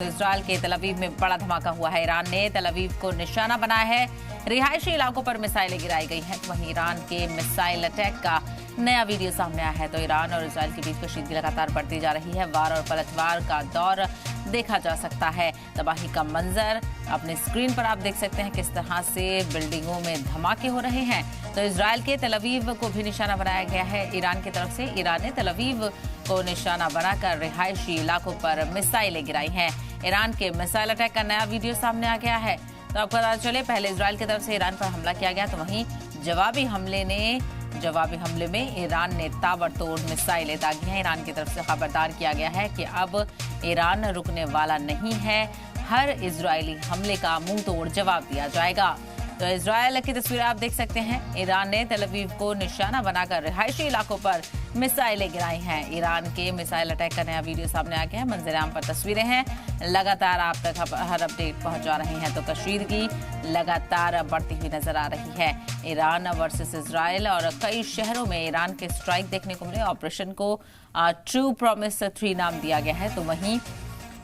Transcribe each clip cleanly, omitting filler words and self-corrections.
Israel के तल अवीव में बड़ा धमाका हुआ है। ईरान ने तल अवीव को निशाना बनाया है। रिहायशी इलाकों पर मिसाइलें गिराई गई हैं। वहीं ईरान के मिसाइल अटैक का नया वीडियो सामने आया है। तो ईरान और इजरायल के बीच कशीदगी लगातार बढ़ती जा रही है। वार और पलटवार का दौर देखा जा सकता है। तबाही का मंजर अपने स्क्रीन पर आप देख सकते हैं किस तरह से बिल्डिंगों में धमाके हो रहे हैं। तो इजरायल के तल अवीव को भी निशाना बनाया गया है ईरान की तरफ से। ईरान ने तल अवीव को निशाना बनाकर रिहायशी इलाकों पर मिसाइलें गिराई हैं। ईरान के मिसाइल अटैक का नया वीडियो सामने आ गया है। तो आपको पता चले पहले इजरायल की तरफ से ईरान पर हमला किया गया, तो वहीं जवाबी हमले में ईरान ने ताबड़तोड़ मिसाइलें दागी हैं। ईरान की तरफ से खबरदार किया गया है कि अब ईरान रुकने वाला नहीं है। हर इजरायली हमले का मुंह तोड़ जवाब दिया जाएगा। तो इजरायल की तस्वीर आप देख सकते हैं। ईरान ने तल अवीव को निशाना बनाकर रिहायशी इलाकों पर मिसाइलें गिराई हैं। ईरान के मिसाइल अटैक का नया वीडियो सामने आ गया है। मंजर-ए-आम पर तस्वीरें हैं। लगातार आप तक हर अपडेट पहुंचा रहे हैं। तो कशीदगी लगातार बढ़ती हुई नजर आ रही है। ईरान वर्सेस इजरायल और कई शहरों में ईरान के स्ट्राइक देखने को मिले। ऑपरेशन को ट्रू प्रॉमिस 3 नाम दिया गया है। तो वहीं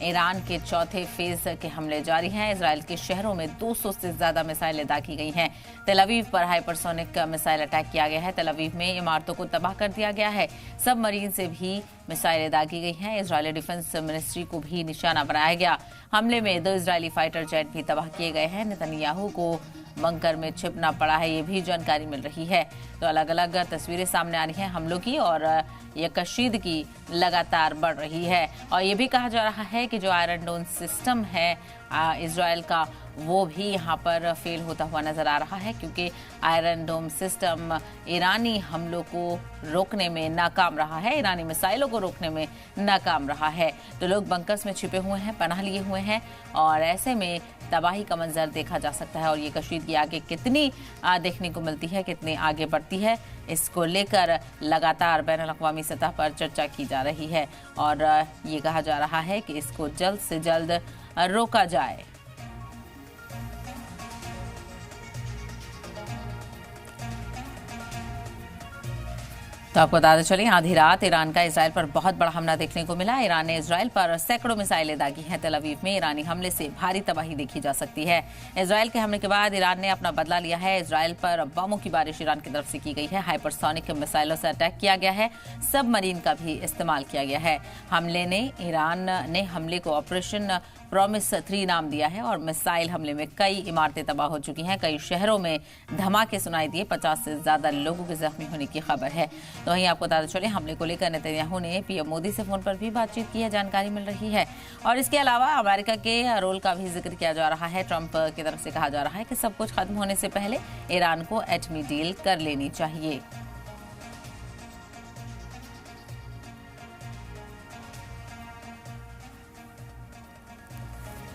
ईरान के चौथे फेज के हमले जारी हैं। इजरायल के शहरों में 200 से ज्यादा मिसाइलें दागी गई हैं। तल अवीव पर हाइपरसोनिक मिसाइल अटैक किया गया है। तल अवीव में इमारतों को तबाह कर दिया गया है। सबमरीन से भी मिसाइलें दागी गई हैं। इजरायली डिफेंस मिनिस्ट्री को भी निशाना बनाया गया। हमले में 2 इजरायली फाइटर जेट भी तबाह किए गए हैं। नेतन्याहू को बंकर में छिपना पड़ा है, ये भी जानकारी मिल रही है। तो अलग अलग तस्वीरें सामने आ रही हैं हमलों की, और ये कशीदगी लगातार बढ़ रही है। और ये भी कहा जा रहा है कि जो आयरन डोम सिस्टम है इजरायल का, वो भी यहाँ पर फेल होता हुआ नजर आ रहा है, क्योंकि आयरन डोम सिस्टम ईरानी हमलों को रोकने में नाकाम रहा है, ईरानी मिसाइलों को रोकने में नाकाम रहा है। तो लोग बंकर्स में छिपे हुए हैं, पनाह लिए हुए हैं, और ऐसे में तबाही का मंजर देखा जा सकता है। और ये कशीदगी आगे कितनी देखने को मिलती है, कितनी आगे बढ़ती है, इसको लेकर लगातार बैनुल-अक़वामी सतह पर चर्चा की जा रही है। और ये कहा जा रहा है कि इसको जल्द से जल्द रोका जाए। तो आपको बताते चलें, आधी रात ईरान का इजरायल पर बहुत बड़ा हमला देखने को मिला। ईरान ने इजरायल पर सैकड़ों मिसाइलें दागी हैं। तल अवीव में ईरानी हमले से भारी तबाही देखी जा सकती है। इजरायल के हमले के बाद ईरान ने अपना बदला लिया है। इजरायल पर बमों की बारिश ईरान की तरफ से की गई है। हाइपरसोनिक मिसाइलों से अटैक किया गया है। सबमरीन का भी इस्तेमाल किया गया है। ईरान ने हमले को ऑपरेशन प्रॉमिस 3 नाम दिया है। और मिसाइल हमले में कई इमारतें तबाह हो चुकी हैं। कई शहरों में धमाके सुनाई दिए। 50 से ज्यादा लोगों के जख्मी होने की खबर है। तो वहीं आपको बताते चले, हमले को लेकर नेतन्याहू ने पीएम मोदी से फोन पर भी बातचीत की है, जानकारी मिल रही है। और इसके अलावा अमेरिका के रोल का भी जिक्र किया जा रहा है। ट्रंप की तरफ से कहा जा रहा है कि सब कुछ खत्म होने से पहले ईरान को एटमी डील कर लेनी चाहिए।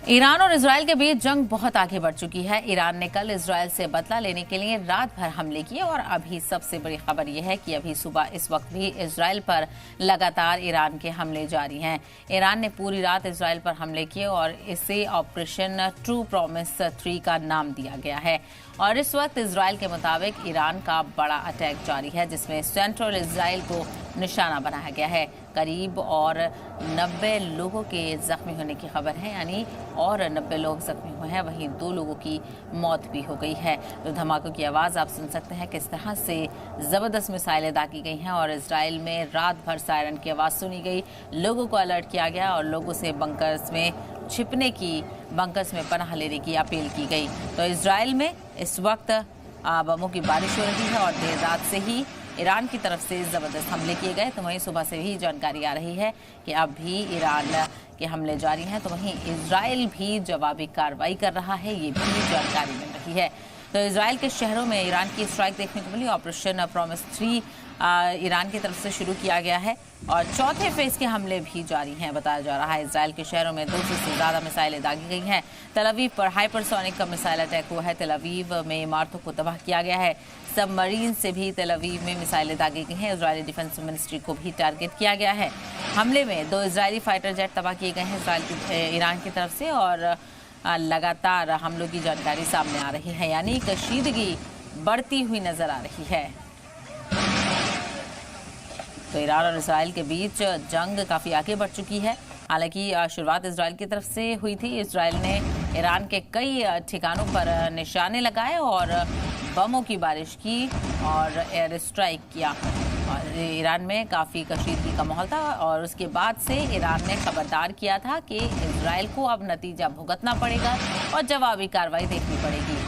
ईरान और इजरायल के बीच जंग बहुत आगे बढ़ चुकी है। ईरान ने कल इजरायल से बदला लेने के लिए रात भर हमले किए, और अभी सबसे बड़ी खबर यह है कि अभी सुबह इस वक्त भी इजरायल पर लगातार ईरान के हमले जारी हैं। ईरान ने पूरी रात इजरायल पर हमले किए, और इसे ऑपरेशन ट्रू प्रॉमिस 3 का नाम दिया गया है। और इस वक्त इजरायल के मुताबिक ईरान का बड़ा अटैक जारी है, जिसमें सेंट्रल इजरायल को निशाना बनाया गया है। करीब और 90 लोगों के जख्मी होने की खबर है, यानी और 90 लोग जख्मी हुए हैं। वहीं 2 लोगों की मौत भी हो गई है। तो धमाकों की आवाज़ आप सुन सकते हैं किस तरह से ज़बरदस्त मिसाइलें दागी गई हैं। और इजरायल में रात भर सायरन की आवाज़ सुनी गई। लोगों को अलर्ट किया गया, और लोगों से बंकर्स में पनाह लेने की अपील की गई। तो इजरायल में इस वक्त बमों की बारिश हो रही है, और देर रात से ही ईरान की तरफ से ज़बरदस्त हमले किए गए। तो वहीं सुबह से भी जानकारी आ रही है कि अब भी ईरान के हमले जारी हैं। तो वहीं इजरायल भी जवाबी कार्रवाई कर रहा है, ये भी जानकारी मिल रही है। तो इजरायल के शहरों में ईरान की स्ट्राइक देखने को मिली। ऑपरेशन प्रॉमिस 3 ईरान की तरफ से शुरू किया गया है, और चौथे फेज के हमले भी जारी हैं। बताया जा रहा है इजरायल के शहरों में 200 से ज्यादा मिसाइलें दागी गई हैं। तल अवीव पर हाइपरसोनिक का मिसाइल अटैक हुआ है। तल अवीव में इमारतों को तबाह किया गया है। सबमरीन से भी तल अवीव में मिसाइलें दागी गई हैं। इजरायली डिफेंस मिनिस्ट्री को भी टारगेट किया गया है। हमले में 2 इजरायली फाइटर जेट तबाह किए गए हैं ईरान की तरफ से, और लगातार हमलों की जानकारी सामने आ रही है, यानी कशीदगी बढ़ती हुई नजर आ रही है। तो ईरान और इजरायल के बीच जंग काफी आगे बढ़ चुकी है। हालांकि शुरुआत इजराइल की तरफ से हुई थी। इजराइल ने ईरान के कई ठिकानों पर निशाने लगाए और बमों की बारिश की और एयर स्ट्राइक किया। और ईरान में काफ़ी कशीदगी का माहौल था और उसके बाद से ईरान ने खबरदार किया था कि इजराइल को अब नतीजा भुगतना पड़ेगा और जवाबी कार्रवाई देखनी पड़ेगी।